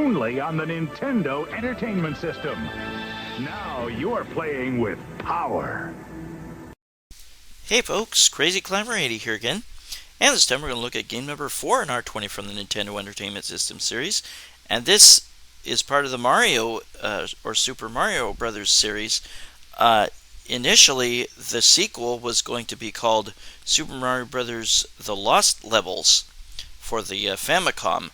only on the Nintendo Entertainment System. Now you're playing with power. Hey folks, Crazy Climber 80 here again. And this time we're going to look at game number 4 in our 20 from the Nintendo Entertainment System series. And this is part of the Mario, or Super Mario Brothers series. Initially, the sequel was going to be called Super Mario Brothers The Lost Levels for the Famicom.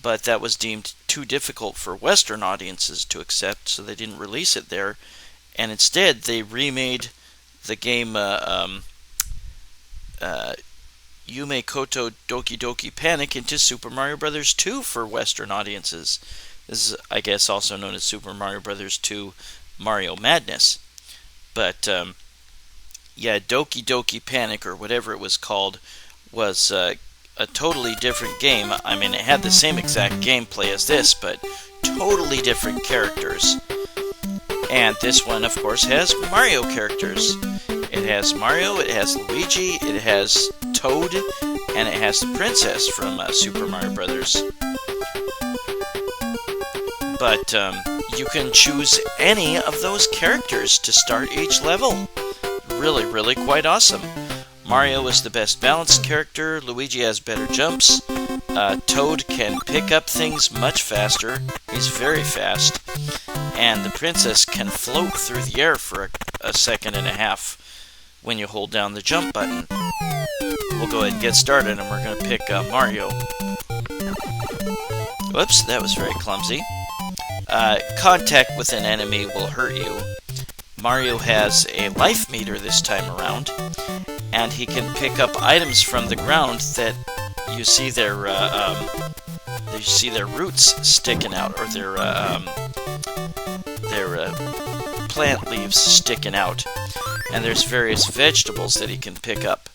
But that was deemed too difficult for Western audiences to accept, so they didn't release it there. And instead, they remade the game Yume Koto Doki Doki Panic into Super Mario Bros. 2 for Western audiences. This is, I guess, also known as Super Mario Bros. 2 Mario Madness. But, yeah, Doki Doki Panic, or whatever it was called, was a totally different game. I mean, it had the same exact gameplay as this, but totally different characters. And this one, of course, has Mario characters. It has Mario, it has Luigi, it has Toad, and it has the princess from Super Mario Brothers. But you can choose any of those characters to start each level. Really, really quite awesome. Mario is the best balanced character, Luigi has better jumps, Toad can pick up things much faster, he's very fast, and the princess can float through the air for a second and a half when you hold down the jump button. We'll go ahead and get started, and we're going to pick Mario. Whoops, that was very clumsy. Contact with an enemy will hurt you. Mario has a life meter this time around, and he can pick up items from the ground that you see their roots sticking out, or their plant leaves sticking out. And there's various vegetables that he can pick up.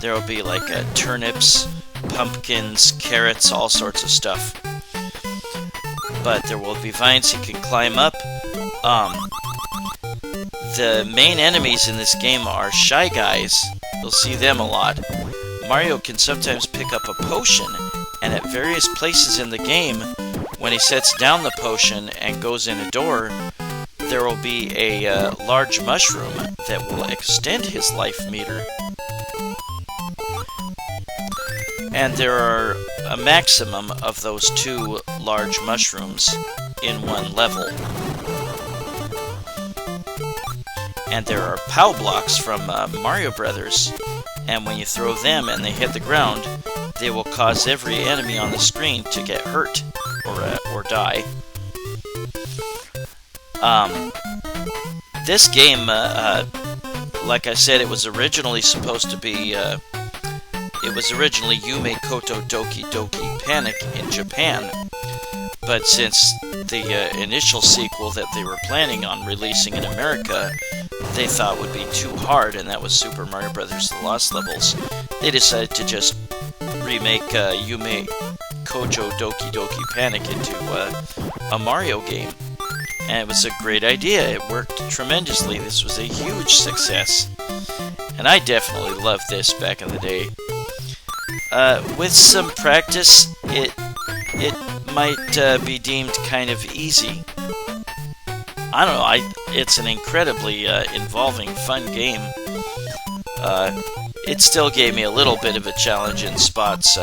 There will be like turnips, pumpkins, carrots, all sorts of stuff. But there will be vines he can climb up. The main enemies in this game are Shy Guys. You'll see them a lot. Mario can sometimes pick up a potion, and at various places in the game, when he sets down the potion and goes in a door, there will be a large mushroom that will extend his life meter. And there are a maximum of those 2 large mushrooms in one level. And there are POW blocks from Mario Brothers, and when you throw them and they hit the ground, they will cause every enemy on the screen to get hurt or die. This game, like I said, it was originally supposed to be, it was originally Yume Koto Doki Doki Panic in Japan, but since the initial sequel that they were planning on releasing in America, they thought would be too hard, and that was Super Mario Bros. The Lost Levels, they decided to just remake Yume Koto Doki Doki Panic into a Mario game. And it was a great idea. It worked tremendously. This was a huge success. And I definitely loved this back in the day. With some practice, it might be deemed kind of easy. I don't know, it's an incredibly involving, fun game. It still gave me a little bit of a challenge in spots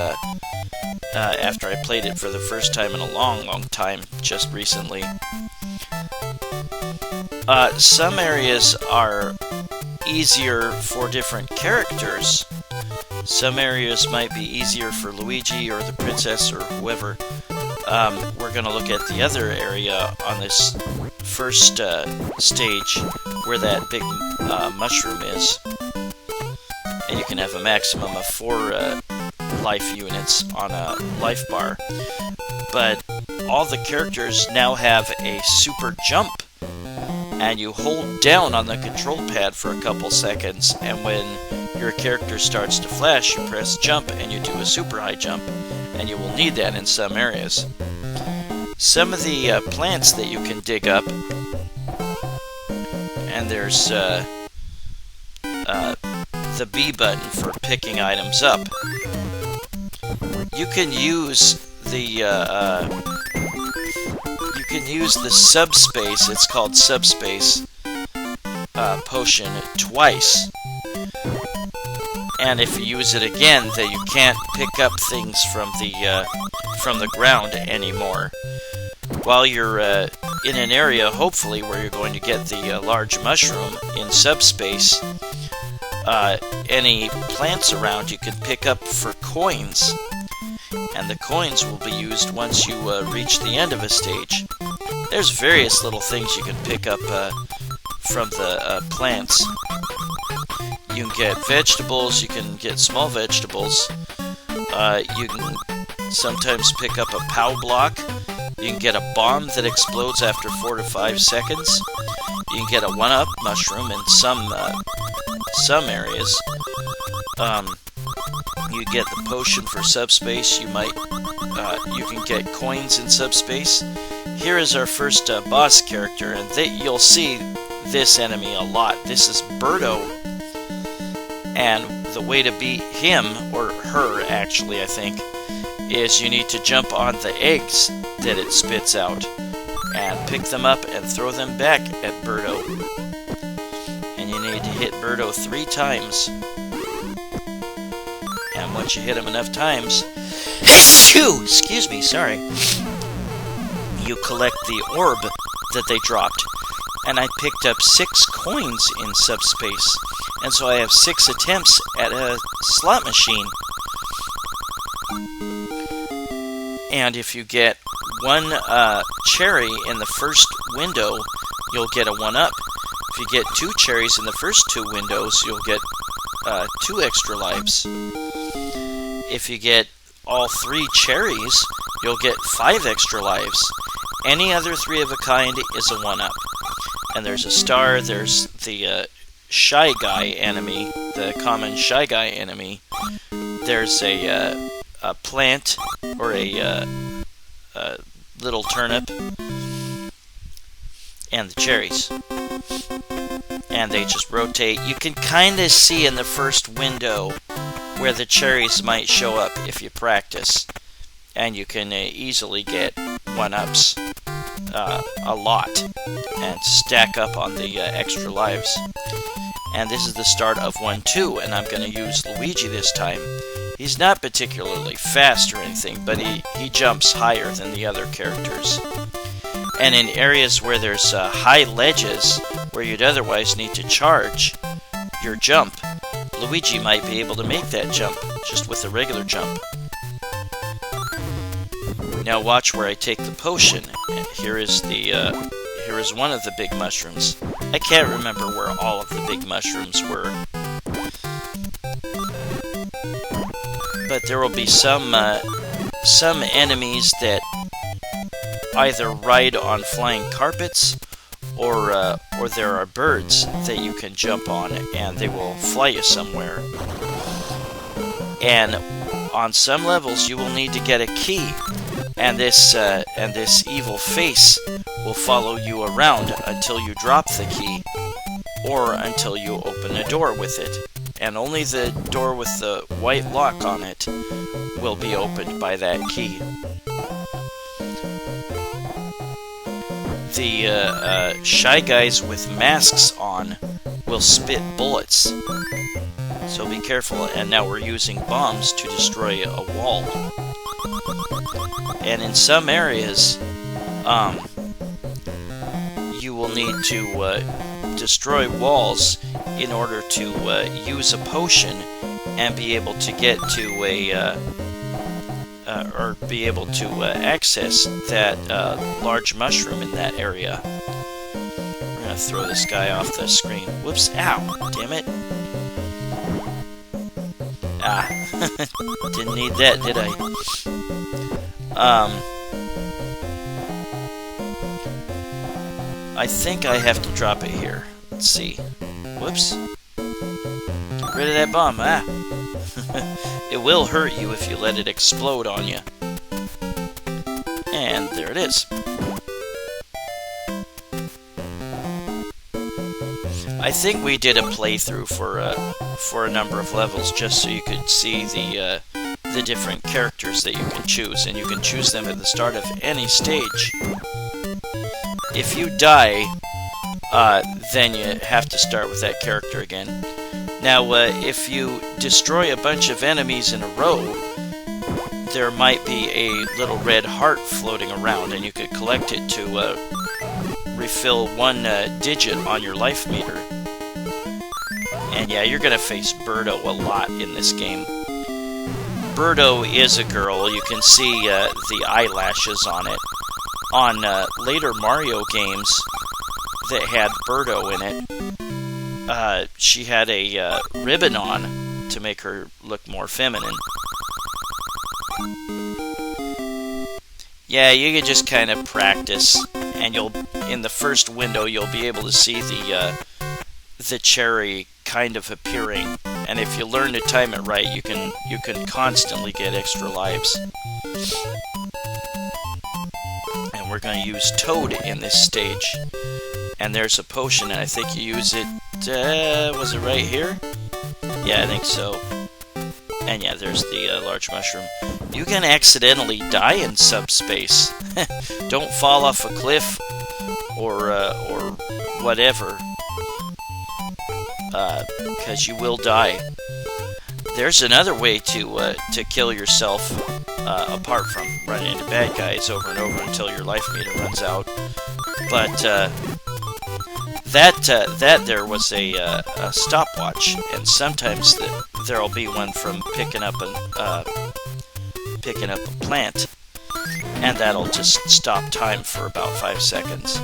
after I played it for the first time in a long, long time, just recently. Some areas are easier for different characters. Some areas might be easier for Luigi or the princess or whoever. We're going to look at the other area on this first stage where that big mushroom is. And you can have a maximum of 4 life units on a life bar. But all the characters now have a super jump, and you hold down on the control pad for a couple seconds, and when your character starts to flash, you press jump and you do a super high jump, and you will need that in some areas. Some of the plants that you can dig up, and there's the B button for picking items up. You can use you can use the subspace, it's called subspace, potion twice. And if you use it again, then you can't pick up things from the ground anymore. While you're in an area, hopefully, where you're going to get the large mushroom in subspace, any plants around you can pick up for coins. And the coins will be used once you reach the end of a stage. There's various little things you can pick up from the plants. You can get vegetables, you can get small vegetables, you can sometimes pick up a POW block, you can get a bomb that explodes after 4 to 5 seconds, you can get a 1-up mushroom in some areas, you get the potion for subspace, you can get coins in subspace. Here is our first boss character, and you'll see this enemy a lot. This is Birdo, and the way to beat him, or her actually I think, is you need to jump on the eggs that it spits out, and pick them up and throw them back at Birdo. And you need to hit Birdo 3 times. And once you hit him enough times, excuse me, sorry, you collect the orb that they dropped. And I picked up 6 coins in subspace, and so I have 6 attempts at a slot machine. And if you get 1 cherry in the first window, you'll get a 1-up. If you get 2 cherries in the first 2 windows, you'll get 2 extra lives. If you get all 3 cherries, you'll get 5 extra lives. Any other 3 of a kind is a 1-up. And there's a star, there's the Shy Guy enemy, the common Shy Guy enemy. There's a plant, or a little turnip, and the cherries. And they just rotate. You can kind of see in the first window where the cherries might show up if you practice. And you can easily get 1-ups a lot and stack up on the extra lives. And this is the start of 1-2, and I'm going to use Luigi this time. He's not particularly fast or anything, but he jumps higher than the other characters. And in areas where there's high ledges, where you'd otherwise need to charge your jump, Luigi might be able to make that jump just with a regular jump. Now watch where I take the potion. And here is one of the big mushrooms. I can't remember where all of the big mushrooms were, but there will be some enemies that either ride on flying carpets, or there are birds that you can jump on, and they will fly you somewhere. And on some levels, you will need to get a key, and this evil face will follow you around until you drop the key, or until you open a door with it. And only the door with the white lock on it will be opened by that key. The Shy Guys with masks on will spit bullets, so be careful. And now we're using bombs to destroy a wall. And in some areas, you will need to destroy walls in order to use a potion and be able to get to or be able to access that large mushroom in that area. We're gonna throw this guy off the screen. Whoops! Ow! Damn it! Ah, didn't need that, did I? I think I have to drop it here. Let's see. Whoops. Get rid of that bomb. Ah! It will hurt you if you let it explode on you. And there it is. I think we did a playthrough for a number of levels just so you could see the the different characters that you can choose, and you can choose them at the start of any stage. If you die, then you have to start with that character again. Now, if you destroy a bunch of enemies in a row, there might be a little red heart floating around, and you could collect it to refill one digit on your life meter. And yeah, you're gonna face Birdo a lot in this game. Birdo is a girl. You can see the eyelashes on it. On later Mario games that had Birdo in it, she had a ribbon on to make her look more feminine. Yeah, you can just kind of practice, and in the first window you'll be able to see the cherry kind of appearing, and if you learn to time it right, you can constantly get extra lives. And we're going to use Toad in this stage, and there's a potion, and I think you use it. Was it right here? Yeah, I think so. And yeah, there's the large mushroom. You can accidentally die in subspace. Don't fall off a cliff or whatever, because you will die. There's another way to kill yourself apart from running into bad guys over and over until your life meter runs out. But that there was a stopwatch, and sometimes there'll be one from picking up a plant, and that'll just stop time for about 5 seconds.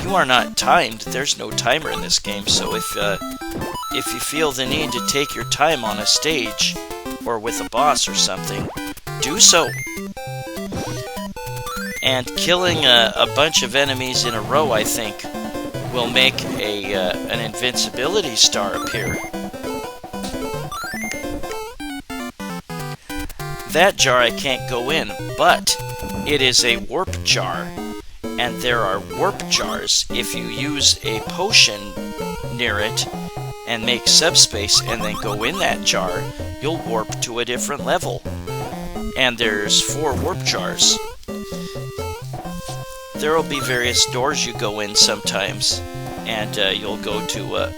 You are not timed. There's no timer in this game, so if you feel the need to take your time on a stage or with a boss or something, do so. And killing a bunch of enemies in a row, I think, will make an invincibility star appear. That jar I can't go in, but it is a warp jar, and there are warp jars. If you use a potion near it and make subspace and then go in that jar, you'll warp to a different level. And there's 4 warp jars. There will be various doors you go in sometimes, and you'll go to a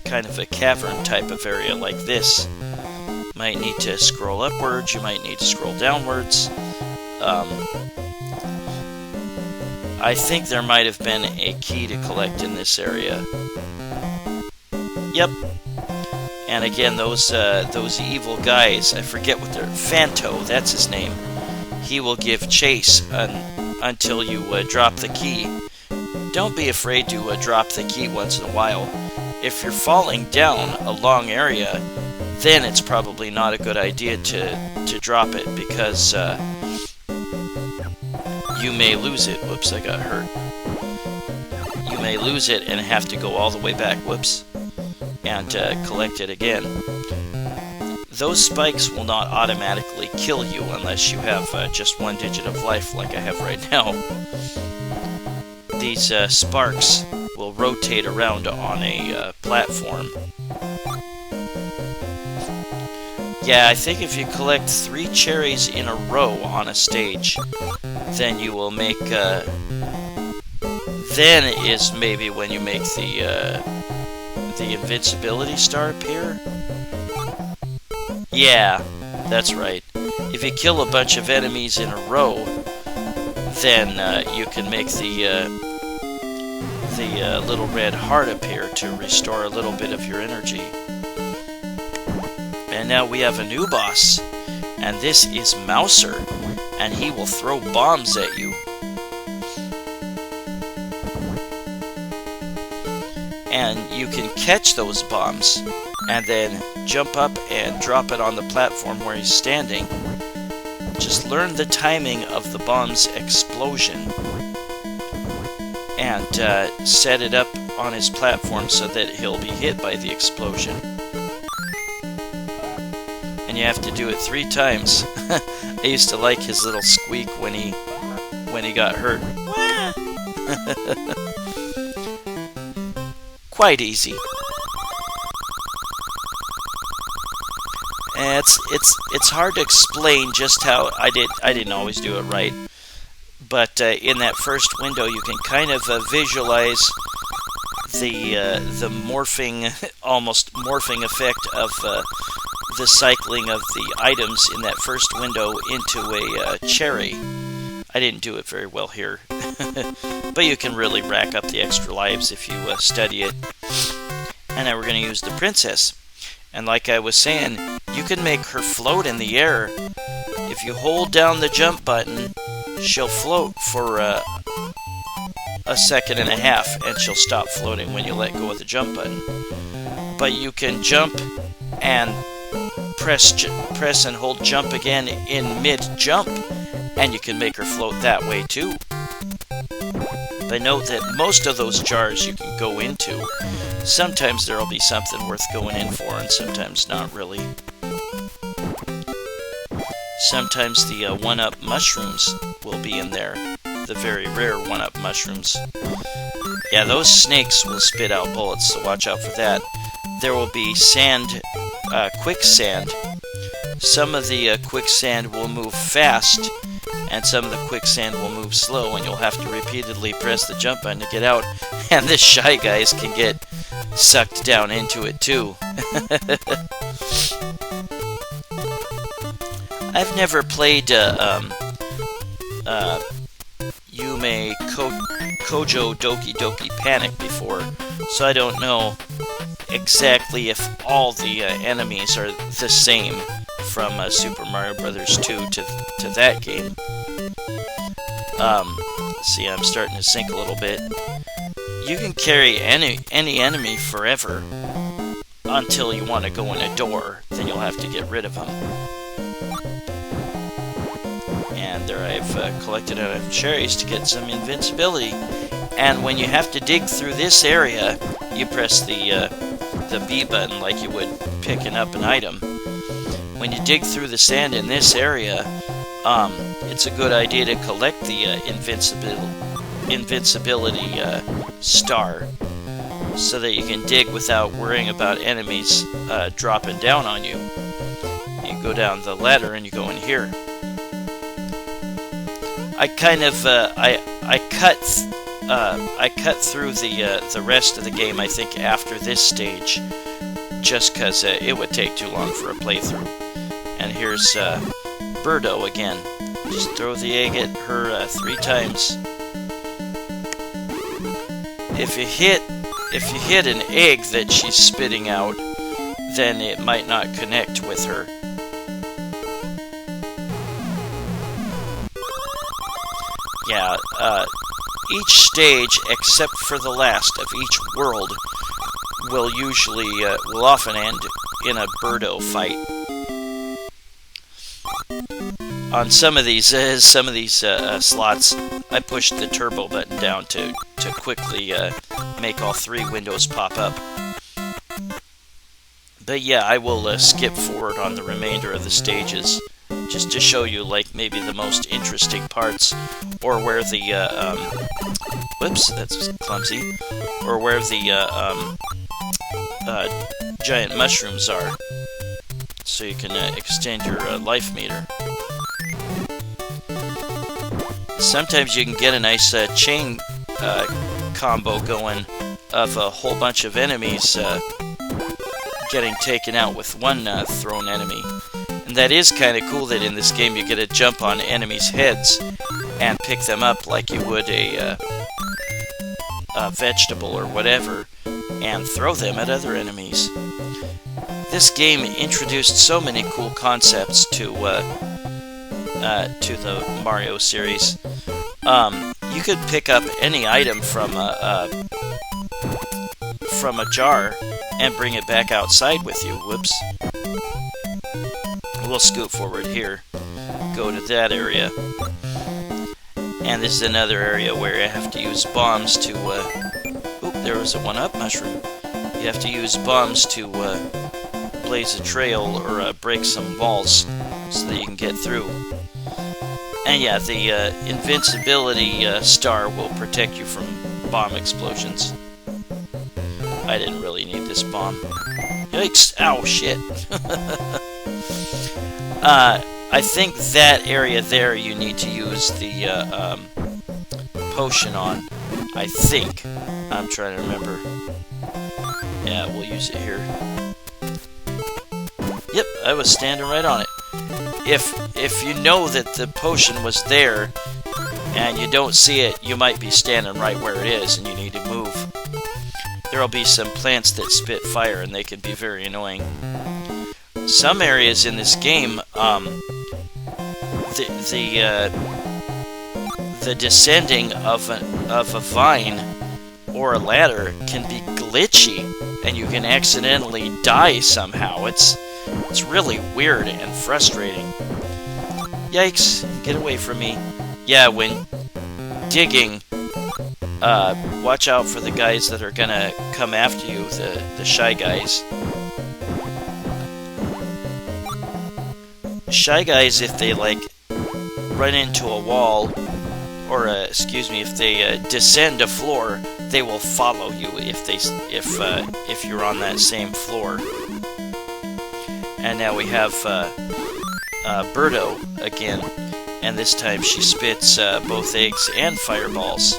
kind of a cavern type of area like this. Might need to scroll upwards, you might need to scroll downwards. I think there might have been a key to collect in this area. Yep. And again, those evil guys, I forget what they're... Fanto, that's his name. He will give chase until you drop the key. Don't be afraid to drop the key once in a while. If you're falling down a long area, then it's probably not a good idea to drop it, because you may lose it. Whoops, I got hurt. You may lose it and have to go all the way back, whoops, and collect it again. Those spikes will not automatically kill you unless you have just 1 digit of life like I have right now. These sparks will rotate around on a platform. Yeah, I think if you collect 3 cherries in a row on a stage, then you will make, then is maybe when you make the invincibility star appear? Yeah, that's right. If you kill a bunch of enemies in a row, then you can make the little red heart appear to restore a little bit of your energy. And now we have a new boss, and this is Mouser, and he will throw bombs at you. And you can catch those bombs, and then jump up and drop it on the platform where he's standing. Just learn the timing of the bomb's explosion, and set it up on his platform so that he'll be hit by the explosion. And you have to do it 3 times. I used to like his little squeak when he got hurt. Quite easy. It's hard to explain just how I didn't always do it right, but in that first window you can kind of visualize the morphing, almost morphing effect of the cycling of the items in that first window into a cherry. I didn't do it very well here, but you can really rack up the extra lives if you study it. And now we're going to use the princess. And like I was saying, you can make her float in the air. If you hold down the jump button, she'll float for a second and a half, and she'll stop floating when you let go of the jump button. But you can jump and press and hold jump again in mid-jump, and you can make her float that way too. But note that most of those jars you can go into. Sometimes there'll be something worth going in for, and sometimes not really. Sometimes the 1-up mushrooms will be in there. The very rare 1-up mushrooms. Yeah, those snakes will spit out bullets, so watch out for that. There will be sand, quicksand. Some of the quicksand will move fast, and some of the quicksand will move slow, and you'll have to repeatedly press the jump button to get out. And the Shy Guys can get sucked down into it too. I've never played Yume Kojo Doki Doki Panic before, so I don't know exactly if all the enemies are the same from Super Mario Bros. 2 to that game. See, I'm starting to sink a little bit. You can carry any enemy forever until you want to go in a door, then you'll have to get rid of them. And there I've collected enough cherries to get some invincibility. And when you have to dig through this area, you press the B button like you would picking up an item. When you dig through the sand in this area, it's a good idea to collect the invincibility star, so that you can dig without worrying about enemies dropping down on you. You go down the ladder and you go in here. I kind of I cut through the rest of the game, I think, after this stage, just because it would take too long for a playthrough. And here's Birdo again. Just throw the egg at her 3 times. If you hit an egg that she's spitting out, then it might not connect with her. Yeah, each stage, except for the last of each world, will often end in a Birdo fight. On some of these slots, I pushed the turbo button down to quickly make all 3 windows pop up. But yeah, I will skip forward on the remainder of the stages, just to show you, like, maybe the most interesting parts, or where the, whoops, that's clumsy, or where the, giant mushrooms are, so you can extend your life meter. Sometimes you can get a nice chain combo going of a whole bunch of enemies getting taken out with one thrown enemy. And that is kind of cool that in this game you get to jump on enemies' heads and pick them up like you would a vegetable or whatever, and throw them at other enemies. This game introduced so many cool concepts to the Mario series. You could pick up any item from a jar and bring it back outside with you. Whoops. We'll scoot forward here. Go to that area. And this is another area where you have to use bombs to... Oop, there was a 1-up mushroom. You have to use bombs to blaze a trail or break some walls so that you can get through. And yeah, the invincibility star will protect you from bomb explosions. I didn't really need this bomb. Yikes! Ow, shit! I think that area there you need to use the potion on. I think. I'm trying to remember. Yeah, we'll use it here. Yep, I was standing right on it. If you know that the potion was there and you don't see it, you might be standing right where it is and you need to move. There'll be some plants that spit fire and they can be very annoying. Some areas in this game, the descending of a vine or a ladder can be glitchy, and you can accidentally die somehow. It's really weird and frustrating. Yikes! Get away from me. Yeah, when digging, watch out for the guys that are gonna come after you, the shy guys. Shy guys, if they like run into a wall, or if they descend a floor, they will follow you if you're on that same floor. And now we have Birdo again, and this time she spits both eggs and fireballs.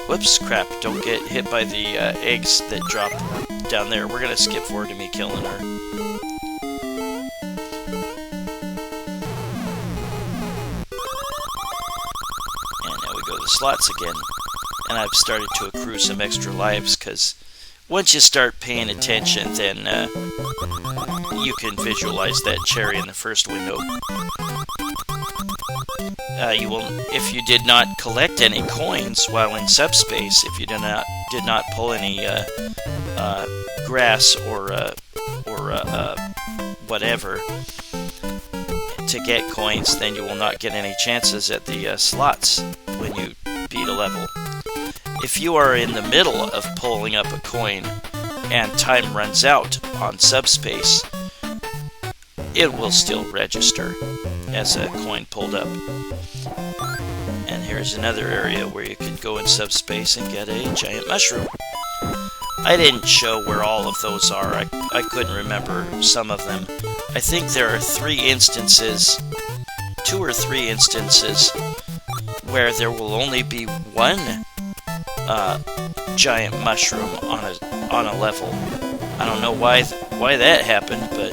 Whoops, crap! Don't get hit by the eggs that drop down there. We're gonna skip forward to me killing her. Slots again, and I've started to accrue some extra lives, because once you start paying attention, then you can visualize that cherry in the first window. You will, if you did not collect any coins while in subspace, if you did not pull any grass or whatever to get coins, then you will not get any chances at the slots when you beat a level. If you are in the middle of pulling up a coin and time runs out on subspace, it will still register as a coin pulled up. And here's another area where you can go in subspace and get a giant mushroom. I didn't show where all of those are. I couldn't remember some of them. I think there are 2 or 3 instances where there will only be one giant mushroom on a level. I don't know why that happened, but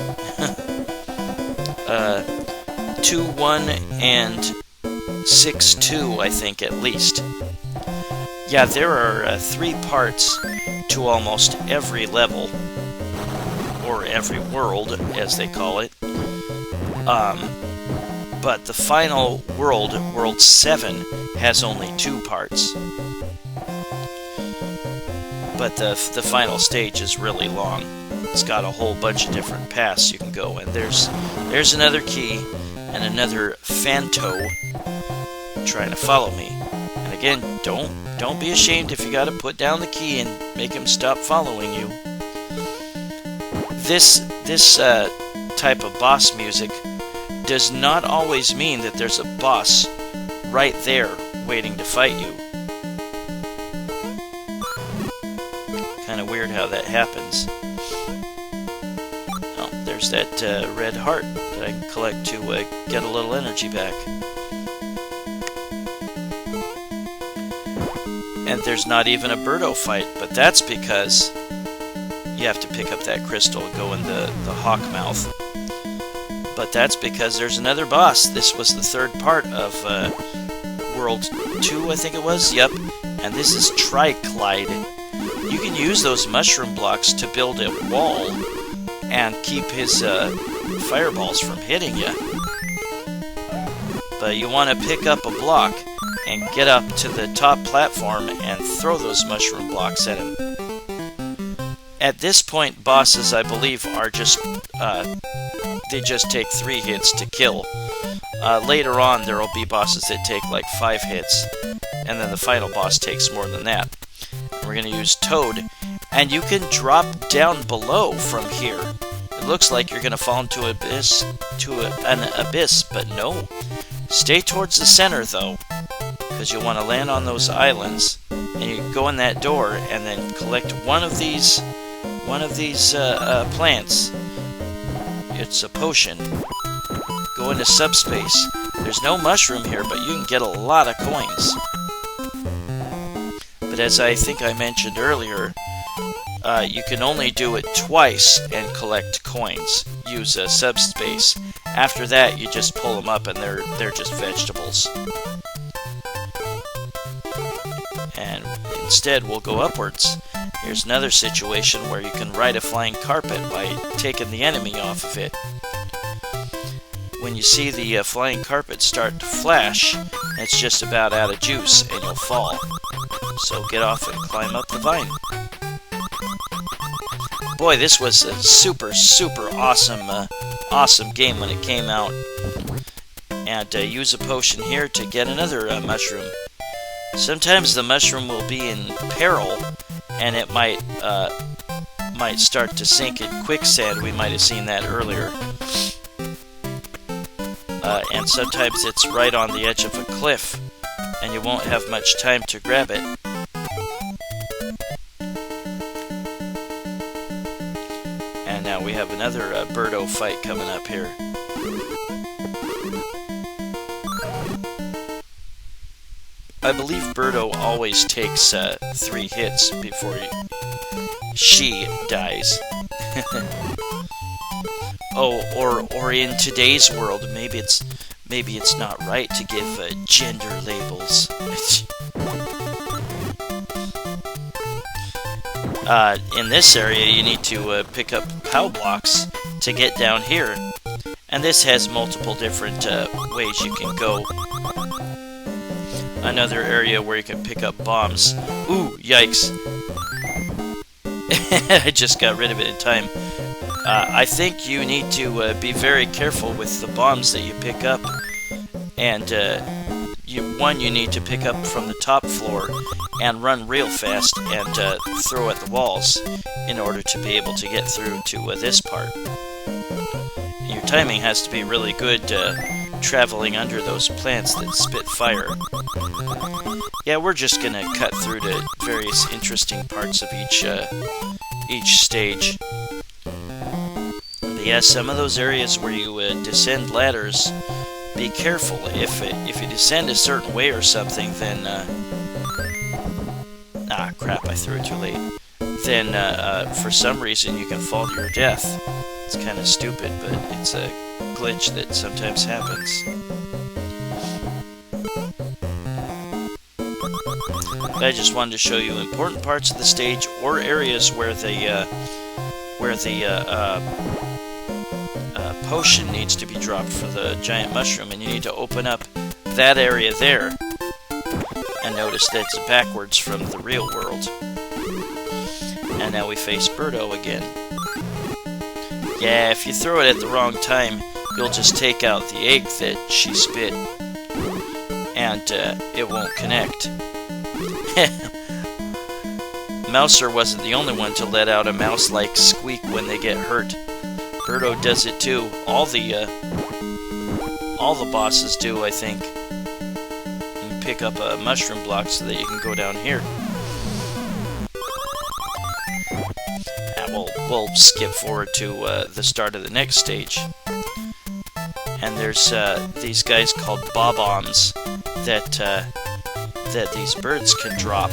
2-1 and 6-2, I think, at least. Yeah, there are 3 parts to almost every level, or every world, as they call it. But the final world, World 7, has only 2 parts. But the final stage is really long. It's got a whole bunch of different paths you can go, and there's another key and another Phanto trying to follow me. And again, don't be ashamed if you gotta put down the key and make him stop following you. This type of boss music does not always mean that there's a boss right there waiting to fight you. Kind of weird how that happens. Oh, there's that red heart that I can collect to get a little energy back. And there's not even a Birdo fight, but that's because you have to pick up that crystal and go in the hawk mouth. But that's because there's another boss. This was the 3rd part of World 2, I think it was. Yep. And this is Triclide. You can use those mushroom blocks to build a wall and keep his fireballs from hitting you. But you want to pick up a block and get up to the top platform and throw those mushroom blocks at him. At this point, bosses, I believe, are just they just take 3 hits to kill. Later on, there will be bosses that take like 5 hits, and then the final boss takes more than that. We're going to use Toad, and you can drop down below from here. It looks like you're going to fall into an abyss, but no. Stay towards the center, though, because you want to land on those islands, and you go in that door, and then collect one of these plants. It's a potion. go into subspace. There's no mushroom here, but you can get a lot of coins. But as I think I mentioned earlier, you can only do it twice and collect coins. Use subspace. After that, you just pull them up and they're just vegetables. And instead, we'll go upwards. Here's another situation where you can ride a flying carpet by taking the enemy off of it. When you see the flying carpet start to flash, it's just about out of juice and you'll fall. So get off and climb up the vine. Boy, this was a super awesome game when it came out. And use a potion here to get another mushroom. Sometimes the mushroom will be in peril, and it might start to sink in quicksand. We might have seen that earlier. And sometimes it's right on the edge of a cliff, and you won't have much time to grab it. And now we have another Birdo fight coming up here. I believe Birdo always takes 3 hits before she dies. Oh, or in today's world, maybe it's not right to give gender labels. In this area, you need to pick up POW blocks to get down here, and this has multiple different ways you can go. Another area where you can pick up bombs. Ooh, yikes. I just got rid of it in time. I think you need to be very careful with the bombs that you pick up. And you need to pick up from the top floor and run real fast and throw at the walls in order to be able to get through to this part. Your timing has to be really good traveling under those plants that spit fire. Yeah, we're just gonna cut through to various interesting parts of each stage. But yeah, some of those areas where you descend ladders, be careful. If you descend a certain way or something, then crap, I threw it too late. Then for some reason you can fall to your death. It's kind of stupid, but it's a glitch that sometimes happens. I just wanted to show you important parts of the stage or areas where the potion needs to be dropped for the giant mushroom, and you need to open up that area there. And notice that it's backwards from the real world. And now we face Birdo again. Yeah, if you throw it at the wrong time, you'll just take out the egg that she spit, and it won't connect. Mouser wasn't the only one to let out a mouse-like squeak when they get hurt. Birdo does it too. All the bosses do, I think. And pick up a mushroom block so that you can go down here. We'll skip forward to the start of the next stage. And there's these guys called bob-ombs that these birds can drop.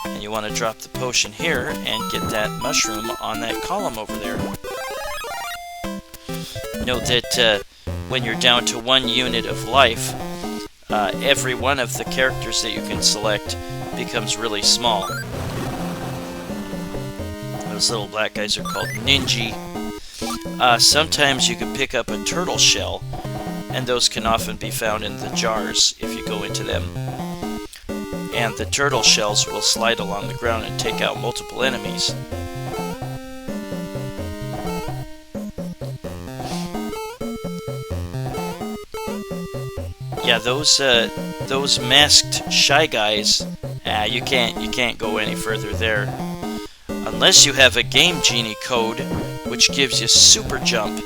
And you want to drop the potion here and get that mushroom on that column over there. Note that when you're down to 1 unit of life, every one of the characters that you can select becomes really small. Those little black guys are called ninja. Sometimes you can pick up a turtle shell, and those can often be found in the jars if you go into them. And the turtle shells will slide along the ground and take out multiple enemies. Yeah, those masked shy guys, you can't go any further there. Unless you have a Game Genie code, which gives you super jump,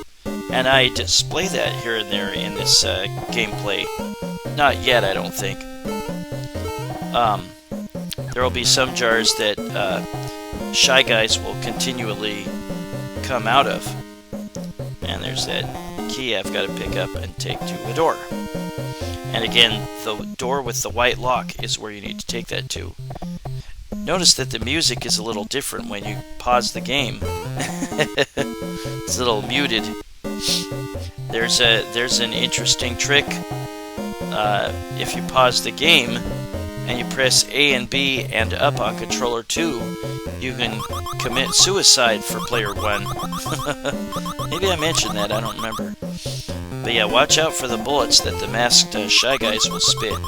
and I display that here and there in this gameplay. Not yet, I don't think. There will be some jars that Shy Guys will continually come out of. And there's that key I've got to pick up and take to a door. And again, the door with the white lock is where you need to take that to. Notice that the music is a little different when you pause the game. It's a little muted. There's an interesting trick. If you pause the game and you press A and B and up on controller 2, you can commit suicide for player 1. Maybe I mentioned that, I don't remember. But yeah, watch out for the bullets that the masked Shy Guys will spit.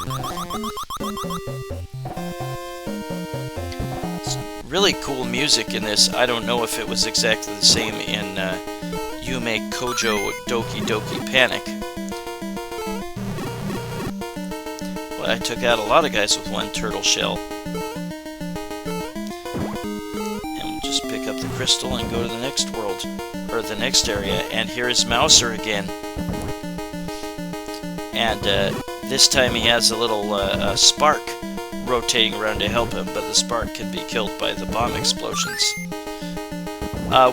It's really cool music in this. I don't know if it was exactly the same in Yume Kojo Doki Doki Panic. But I took out a lot of guys with one turtle shell. And we'll just pick up the crystal and go to the next world, or the next area. And here is Mouser again. And this time he has a little spark rotating around to help him, but the spark can be killed by the bomb explosions.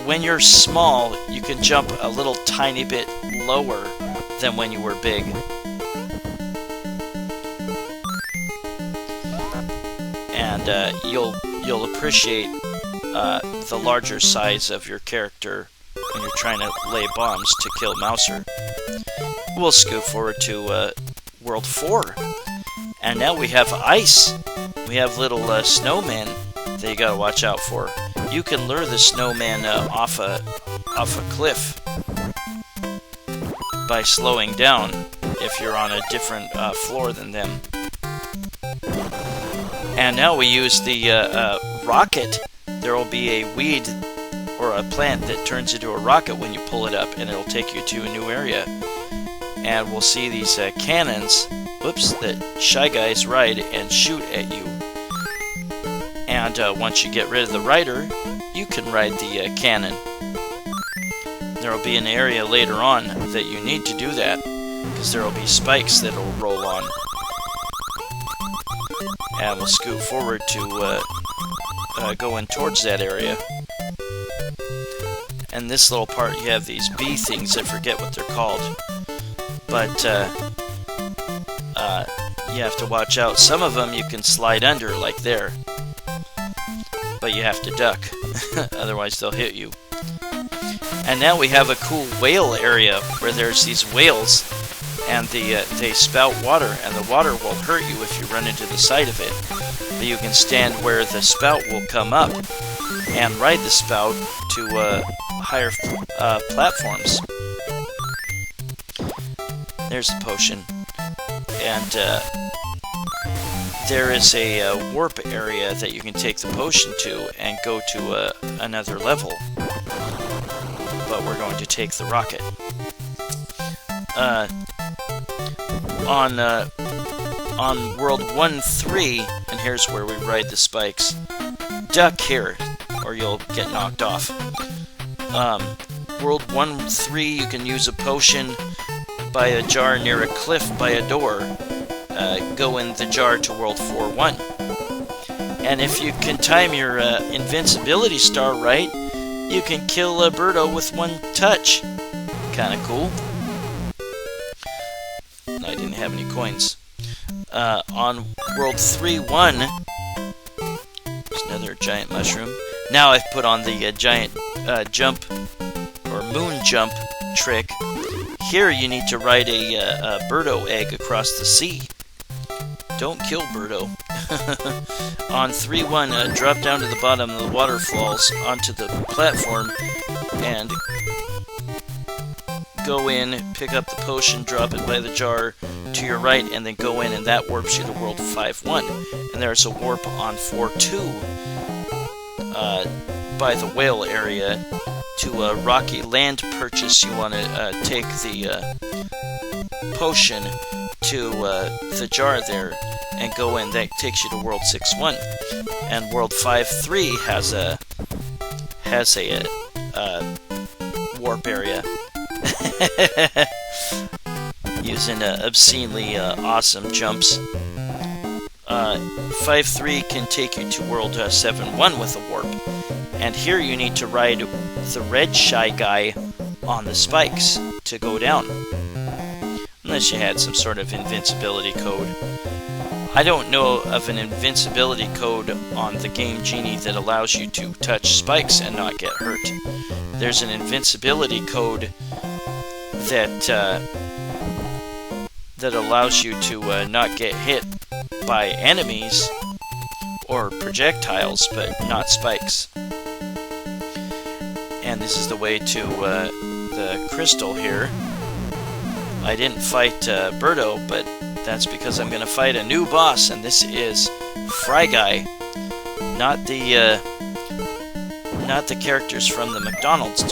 When you're small, you can jump a little tiny bit lower than when you were big. And you'll appreciate the larger size of your character when you're trying to lay bombs to kill Mouser. We'll scoot forward to World 4. And now we have ice. We have little snowmen that you gotta watch out for. You can lure the snowman off a cliff by slowing down if you're on a different floor than them. And now we use the rocket. There will be a weed or a plant that turns into a rocket when you pull it up, and it'll take you to a new area. And we'll see these cannons, whoops, that Shy Guys ride and shoot at you. And once you get rid of the rider, you can ride the cannon. There will be an area later on that you need to do that, because there will be spikes that will roll on. And we'll scoot forward to going towards that area. And this little part, you have these bee things, I forget what they're called. But you have to watch out. Some of them you can slide under, like there. But you have to duck, otherwise they'll hit you. And now we have a cool whale area where there's these whales, and they spout water, and the water will hurt you if you run into the side of it. But you can stand where the spout will come up and ride the spout to higher platforms. There's the potion. And there is a warp area that you can take the potion to and go to another level. But we're going to take the rocket. On World 1-3, and here's where we ride the spikes. Duck here, or you'll get knocked off. World 1-3, you can use a potion by a jar near a cliff by a door. Go in the jar to World 4-1. And if you can time your invincibility star right, you can kill Birdo with one touch. Kinda cool. I didn't have any coins. On World 3-1, there's another giant mushroom. Now I've put on the giant jump, or moon jump trick. Here you need to ride a Birdo egg across the sea. Don't kill Birdo. On 3-1, drop down to the bottom of the waterfalls onto the platform and go in, pick up the potion, drop it by the jar to your right, and then go in, and that warps you to World 5-1. And there's a warp on 4-2 by the whale area to a rocky land purchase. You want to take the potion to the jar there and go in. That takes you to World 6-1. And World 5-3 has a warp area. Using obscenely awesome jumps. 5-3 can take you to World 7-1 with a warp. And here you need to ride the red Shy Guy on the spikes to go down. Unless you had some sort of invincibility code. I don't know of an invincibility code on the Game Genie that allows you to touch spikes and not get hurt. There's an invincibility code that allows you to not get hit by enemies or projectiles, but not spikes. And this is the way to the crystal here. I didn't fight Birdo, but that's because I'm going to fight a new boss, and this is Fry Guy, not the characters from the McDonald's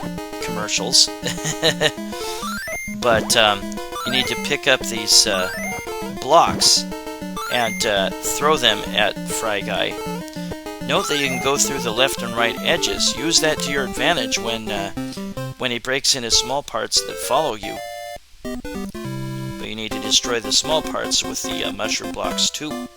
commercials. But you need to pick up these blocks and throw them at Fry Guy. Note that you can go through the left and right edges. Use that to your advantage when he breaks into small parts that follow you. But you need to destroy the small parts with the mushroom blocks too.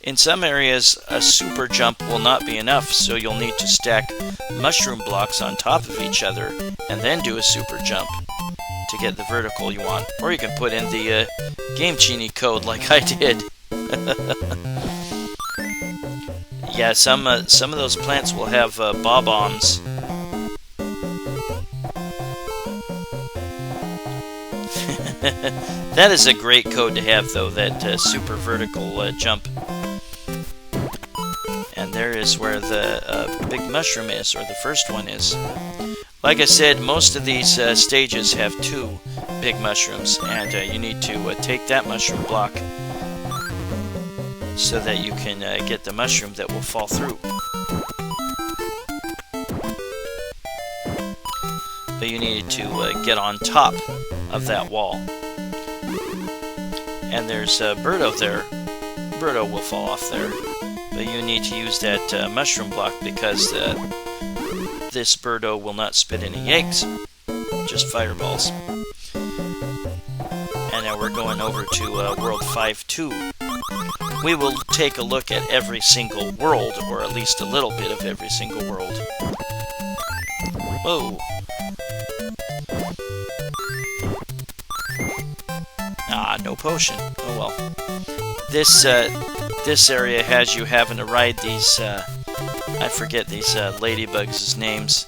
In some areas, a super jump will not be enough, so you'll need to stack mushroom blocks on top of each other and then do a super jump to get the vertical you want. Or you can put in the Game Genie code like I did. Yeah, some of those plants will have bob-ombs. That is a great code to have, though, that super vertical jump. And there is where the big mushroom is, or the first one is. Like I said, most of these stages have 2 big mushrooms, and you need to take that mushroom block so that you can get the mushroom that will fall through. But you need to get on top of that wall. And there's Birdo there. Birdo will fall off there. But you need to use that mushroom block because this Birdo will not spit any eggs, just fireballs. And now we're going over to World 5-2. We will take a look at every single world, or at least a little bit of every single world. Whoa! Ah, no potion. Oh well. This area has you having to ride these, I forget these ladybugs' names.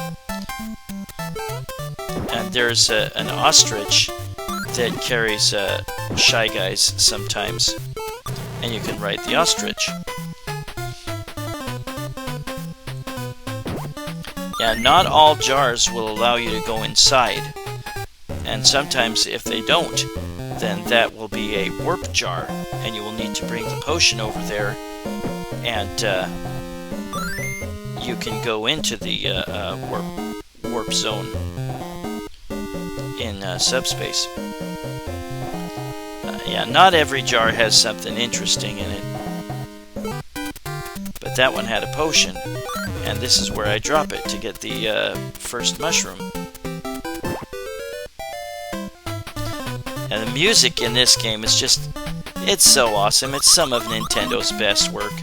And there's an ostrich that carries Shy Guys sometimes. And you can ride the ostrich. Yeah, not all jars will allow you to go inside. And sometimes if they don't, then that will be a warp jar, and you will need to bring the potion over there, and you can go into the warp zone in subspace. Yeah, not every jar has something interesting in it, but that one had a potion, and this is where I drop it to get the first mushroom. And the music in this game is just, it's so awesome. It's some of Nintendo's best work.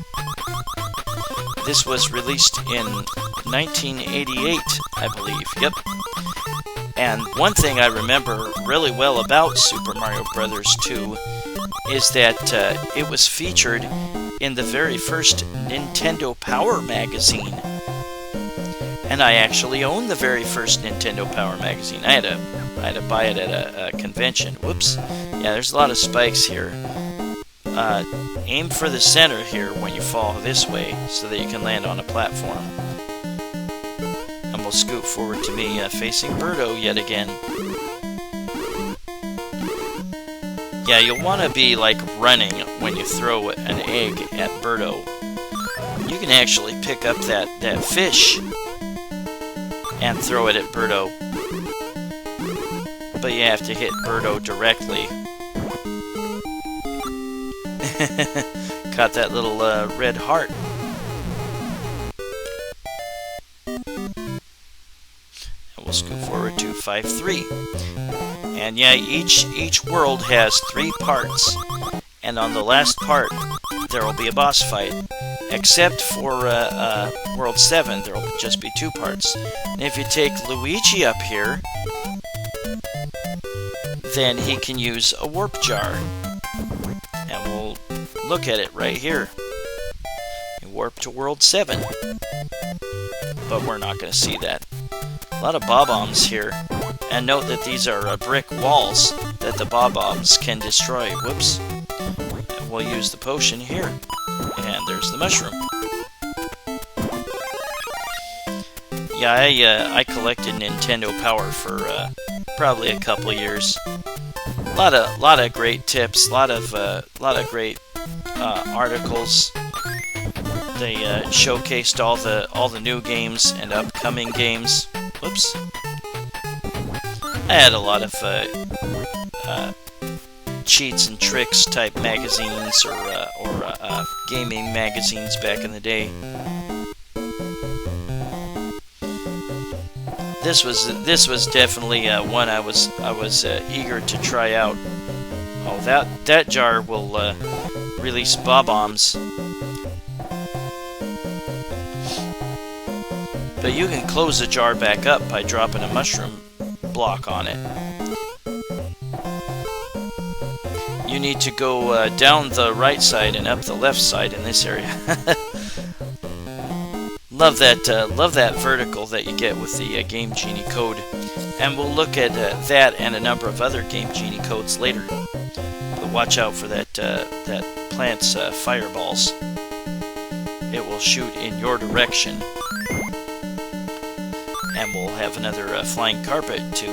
This was released in 1988, I believe. Yep. And one thing I remember really well about Super Mario Bros. 2 is that it was featured in the very first Nintendo Power magazine. And I actually own the very first Nintendo Power magazine. I had to buy it at a convention. Whoops. Yeah, there's a lot of spikes here. Aim for the center here when you fall this way so that you can land on a platform. And we'll scoot forward to me facing Birdo yet again. Yeah, you'll want to be like running when you throw an egg at Birdo. You can actually pick up that fish and throw it at Birdo. But you have to hit Birdo directly. Caught that little red heart. And we'll scoot forward to 5-3. And yeah, each world has 3 parts. And on the last part, there will be a boss fight. except for World 7, there will just be 2 parts. And if you take Luigi up here, then he can use a warp jar. And we'll look at it right here. You warp to World 7. But we're not going to see that. A lot of bob-ombs here. And note that these are brick walls that the bob-ombs can destroy. Whoops. And we'll use the potion here. And there's the mushroom. Yeah, I collected Nintendo Power for probably a couple years. A lot of great tips, lot of great articles. They showcased all the new games and upcoming games. Whoops. I had a lot of cheats and tricks type magazines or gaming magazines back in the day. This was definitely one I was eager to try out. Oh, that jar will release bob-ombs. But you can close the jar back up by dropping a mushroom block on it. You need to go down the right side and up the left side in this area. Love that vertical that you get with the Game Genie code, and we'll look at that and a number of other Game Genie codes later. But watch out for that plant's fireballs. It will shoot in your direction, and we'll have another flying carpet to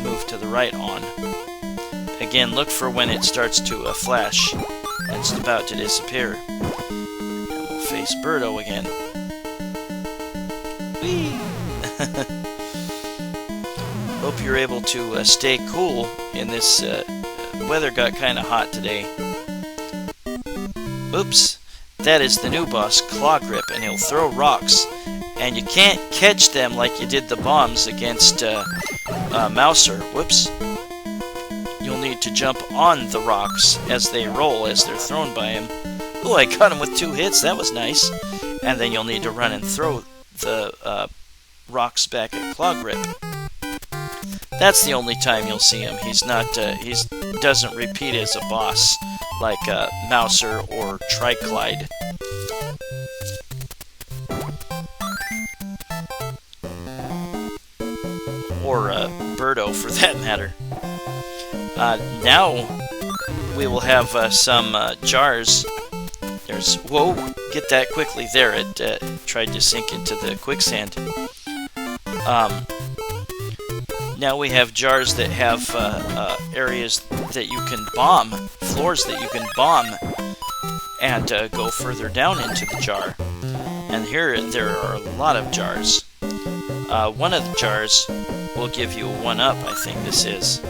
move to the right on. Again, look for when it starts to flash. It's about to disappear. Face Birdo again. Whee! Hope you're able to stay cool in this weather. Got kind of hot today. Oops, that is the new boss, Claw Grip, and he'll throw rocks, and you can't catch them like you did the bombs against Mouser. Whoops. You'll need to jump on the rocks as they roll, as they're thrown by him. Ooh, I got him with 2 hits, that was nice. And then you'll need to run and throw the rocks back at Claw Grip. That's the only time you'll see him. He doesn't repeat as a boss like Mouser or Triclide. Or Birdo, for that matter. Now we will have some jars. Whoa, get that quickly. There, it tried to sink into the quicksand. Now we have jars that have areas that you can bomb, floors that you can bomb, and go further down into the jar. And here there are a lot of jars. One of the jars will give you a 1-up, I think this is.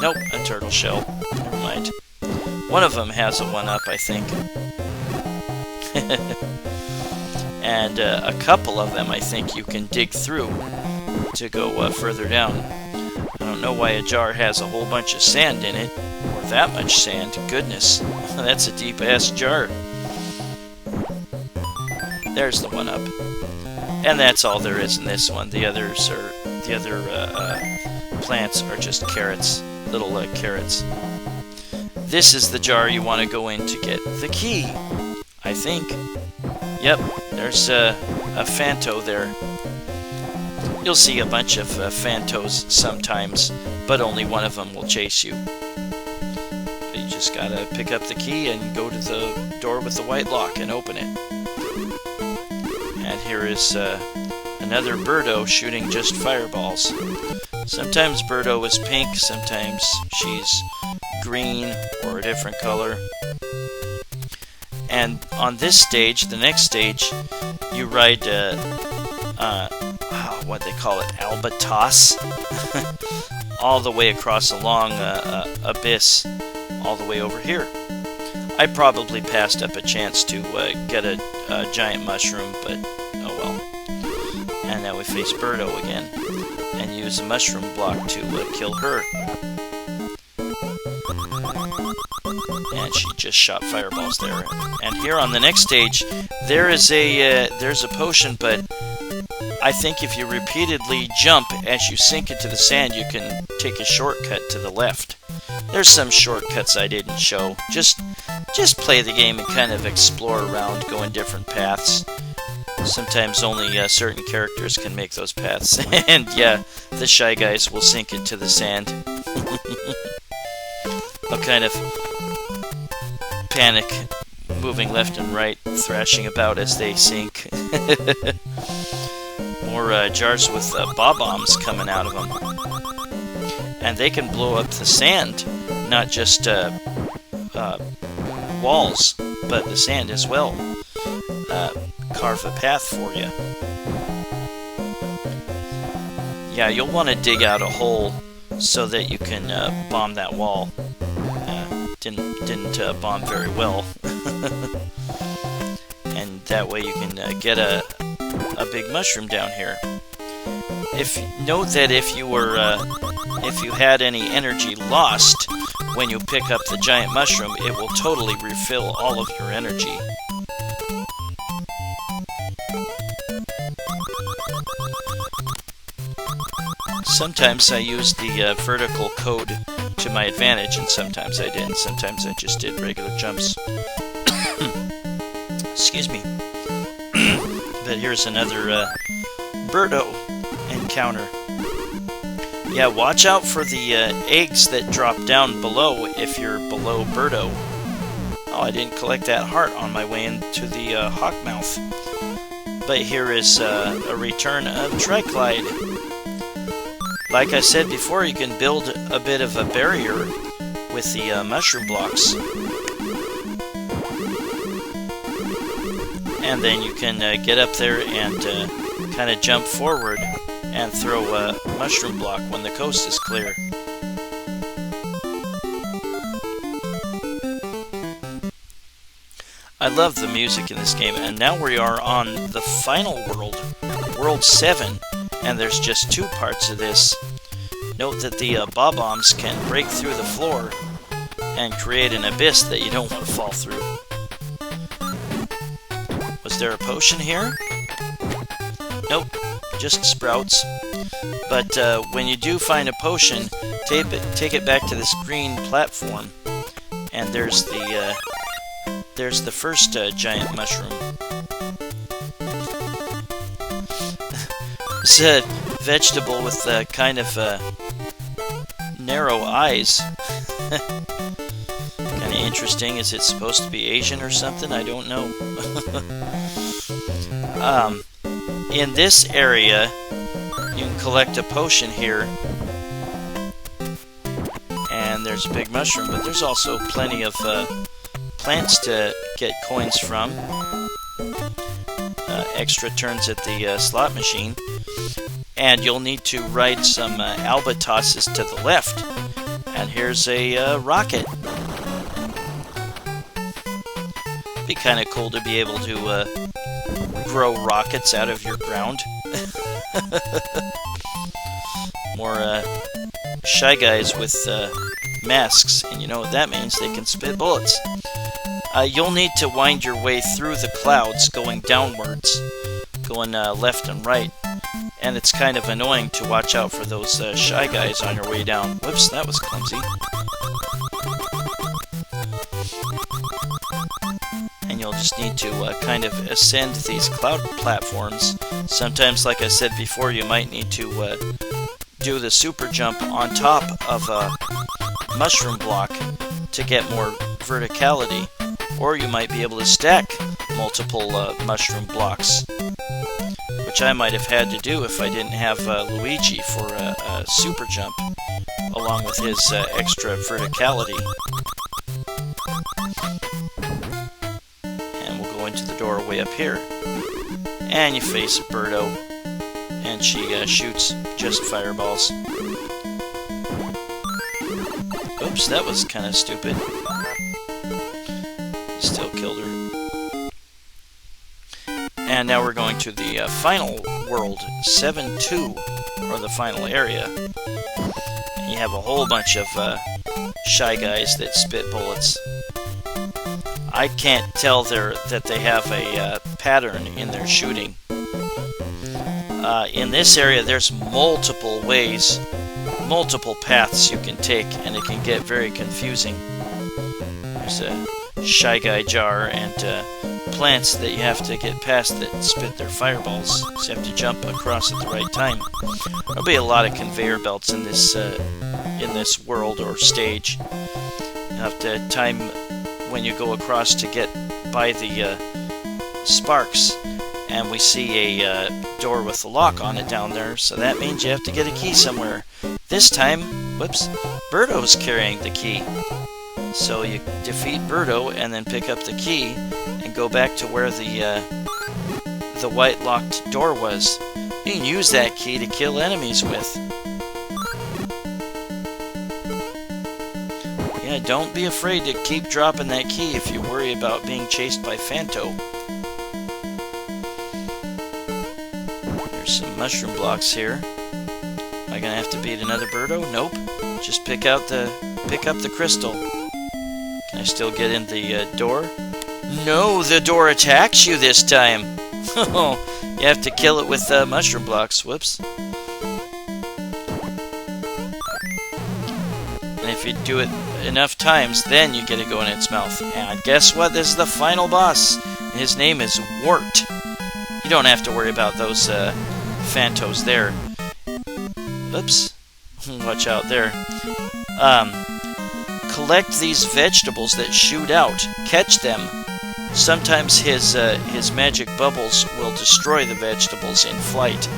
Nope, a turtle shell. Never mind. One of them has a 1-up, I think. And a couple of them, I think, you can dig through to go further down. I don't know why a jar has a whole bunch of sand in it, or that much sand. Goodness, that's a deep-ass jar. There's the 1-up. And that's all there is in this one. The other plants are just carrots, little carrots. This is the jar you want to go in to get the key, I think. Yep, there's a Phanto there. You'll see a bunch of Phantos sometimes, but only one of them will chase you. You just gotta pick up the key and go to the door with the white lock and open it. And here is another Birdo shooting just fireballs. Sometimes Birdo is pink, sometimes she's green or a different color. And on this stage, the next stage, you ride what they call it, Albatos, all the way across a long abyss, all the way over here. I probably passed up a chance to get a giant mushroom, but oh well. And now we face Birdo again, and use a mushroom block to kill her. and she just shot fireballs there. And here on the next stage, there's a potion, but I think if you repeatedly jump as you sink into the sand, you can take a shortcut to the left. There's some shortcuts I didn't show. Just play the game and kind of explore around, go in different paths. Sometimes only certain characters can make those paths. And yeah, the Shy Guys will sink into the sand. They'll kind of panic, moving left and right, thrashing about as they sink. More jars with bob-bombs coming out of them. And they can blow up the sand, not just walls, but the sand as well. Carve a path for you. Yeah, you'll want to dig out a hole so that you can bomb that wall. Didn't bomb very well. And that way you can get a big mushroom down here. Note that if you had any energy lost when you pick up the giant mushroom, it will totally refill all of your energy. Sometimes I used the vertical code to my advantage, and sometimes I didn't. Sometimes I just did regular jumps. Excuse me. But here's another Birdo encounter. Yeah, watch out for the eggs that drop down below if you're below Birdo. Oh, I didn't collect that heart on my way into the Hawkmouth. But here is a return of Triclide. Like I said before, you can build a bit of a barrier with the mushroom blocks. And then you can get up there and kind of jump forward and throw a mushroom block when the coast is clear. I love the music in this game, and now we are on the final world, World 7, and there's just 2 parts of this. Note that the bob-bombs can break through the floor and create an abyss that you don't want to fall through. Was there a potion here? Nope, just sprouts. But when you do find a potion, take it back to this green platform, and there's the first giant mushroom. It's a vegetable with kind of narrow eyes. Kind of interesting. Is it supposed to be Asian or something? I don't know. In this area, you can collect a potion here. And there's a big mushroom, but there's also plenty of plants to get coins from. Extra turns at the slot machine. And you'll need to ride some albatrosses to the left. And here's a rocket. Be kind of cool to be able to grow rockets out of your ground. More Shy Guys with masks, and you know what that means, they can spit bullets. You'll need to wind your way through the clouds going downwards, going left and right, and it's kind of annoying to watch out for those Shy Guys on your way down. Whoops, that was clumsy. And you'll just need to kind of ascend these cloud platforms. Sometimes, like I said before, you might need to do the super jump on top of a mushroom block to get more verticality, or you might be able to stack multiple mushroom blocks, which I might have had to do if I didn't have Luigi for a super jump along with his extra verticality. And we'll go into the door way up here, and you face Birdo, and she shoots just fireballs. Oops, that was kind of stupid. Still killed her. And now we're going to the final world, 7-2, or the final area. And you have a whole bunch of Shy Guys that spit bullets. I can't tell that they have a pattern in their shooting. In this area, there's multiple ways, multiple paths you can take, and it can get very confusing. There's a Shy Guy jar and plants that you have to get past that spit their fireballs, so you have to jump across at the right time. There'll be a lot of conveyor belts in this world or stage. You have to time when you go across to get by the sparks, and we see a door with a lock on it down there, so that means you have to get a key somewhere. This time, whoops, Birdo's carrying the key. So you defeat Birdo and then pick up the key and go back to where the white locked door was. You can use that key to kill enemies with. Yeah, don't be afraid to keep dropping that key if you worry about being chased by Phanto. There's some mushroom blocks here. Am I gonna have to beat another Birdo? Nope. Just pick up the crystal. Can I still get in the door? No, the door attacks you this time. You have to kill it with mushroom blocks. Whoops. And if you do it enough times, then you get to go in its mouth. And guess what? This is the final boss. His name is Wart. You don't have to worry about those Phantos there. Oops. Watch out there. Collect these vegetables that shoot out. Catch them. Sometimes his magic bubbles will destroy the vegetables in flight.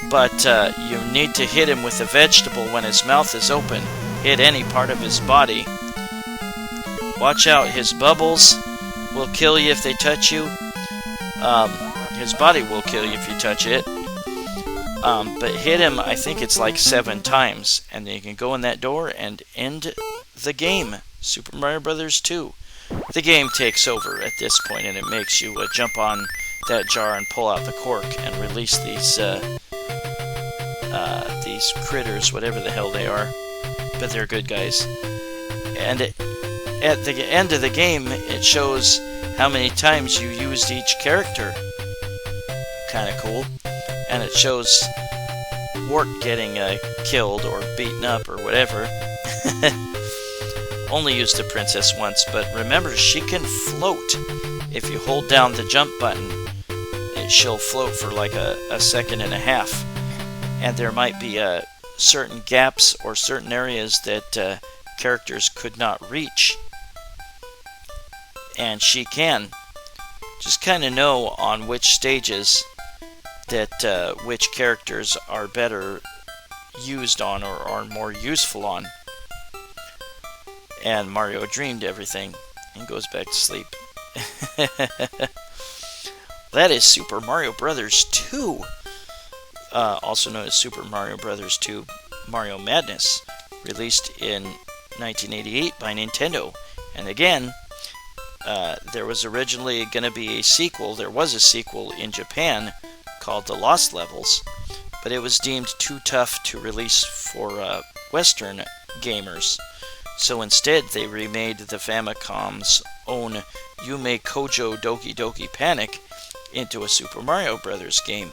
But you need to hit him with a vegetable when his mouth is open. Hit any part of his body. Watch out, his bubbles will kill you if they touch you. His body will kill you if you touch it. But hit him, I think it's like 7 times. And then you can go in that door and end the game. Super Mario Bros. 2. The game takes over at this point, and it makes you jump on that jar and pull out the cork and release these critters, whatever the hell they are. But they're good guys. And at the end of the game, it shows how many times you used each character. Kind of cool. And it shows Wart getting killed or beaten up or whatever. Only used the princess once, but remember, she can float. If you hold down the jump button, she'll float for like a second and a half. And there might be certain gaps or certain areas that characters could not reach. And she can. Just kind of know on which stages that which characters are better used on or are more useful on. And Mario dreamed everything and goes back to sleep. That is Super Mario Bros. 2. Also known as Super Mario Bros. 2 Mario Madness. Released in 1988 by Nintendo. And again, there was originally going to be a sequel. There was a sequel in Japan called The Lost Levels. But it was deemed too tough to release for Western gamers. So instead, they remade the Famicom's own Yume Kojo Doki Doki Panic into a Super Mario Bros. Game.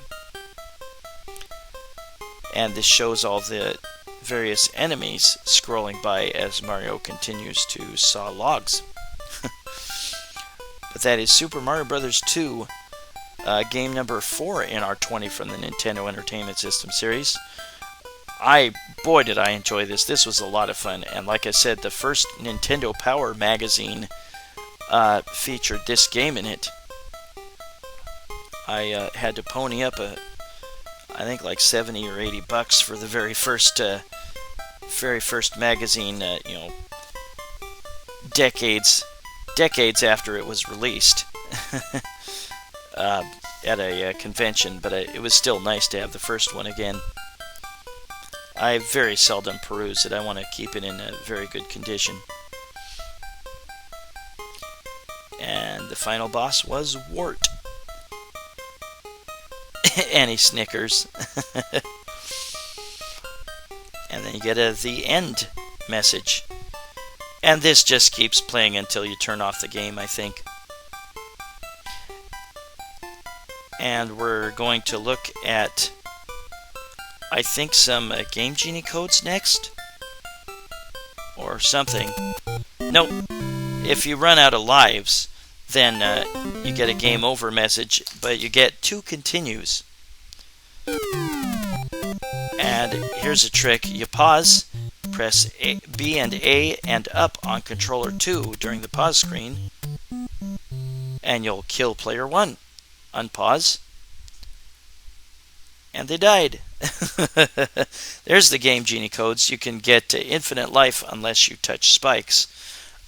And this shows all the various enemies scrolling by as Mario continues to saw logs. But that is Super Mario Bros. 2, game number 4 in our 20 from the Nintendo Entertainment System series. Boy did I enjoy this. This was a lot of fun. And like I said, the first Nintendo Power magazine featured this game in it. I had to pony up I think like 70 or 80 bucks for the very first magazine, decades after it was released at a convention, but it was still nice to have the first one again. I very seldom peruse it. I want to keep it in a very good condition. And the final boss was Wart. And he snickers. And then you get the end message. And this just keeps playing until you turn off the game, I think. And we're going to look at, I think, some Game Genie codes next. Or something. Nope. If you run out of lives, then you get a game over message, but you get 2 continues. And here's a trick. You pause, press B and A and up on controller 2 during the pause screen, and you'll kill player 1. Unpause. And they died. There's the Game Genie codes. You can get infinite life unless you touch spikes.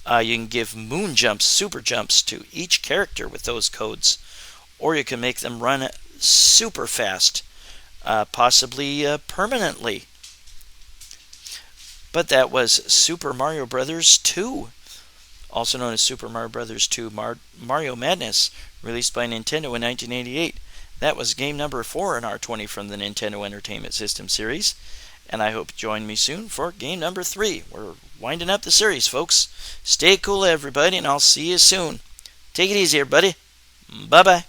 You can give moon jumps, super jumps to each character with those codes. Or you can make them run super fast, possibly permanently. But that was Super Mario Bros. 2, also known as Super Mario Bros. 2 Mario Madness, released by Nintendo in 1988. That was game number 4 in R20 from the Nintendo Entertainment System series. And I hope you join me soon for game number 3. We're winding up the series, folks. Stay cool, everybody, and I'll see you soon. Take it easy, everybody. Bye-bye.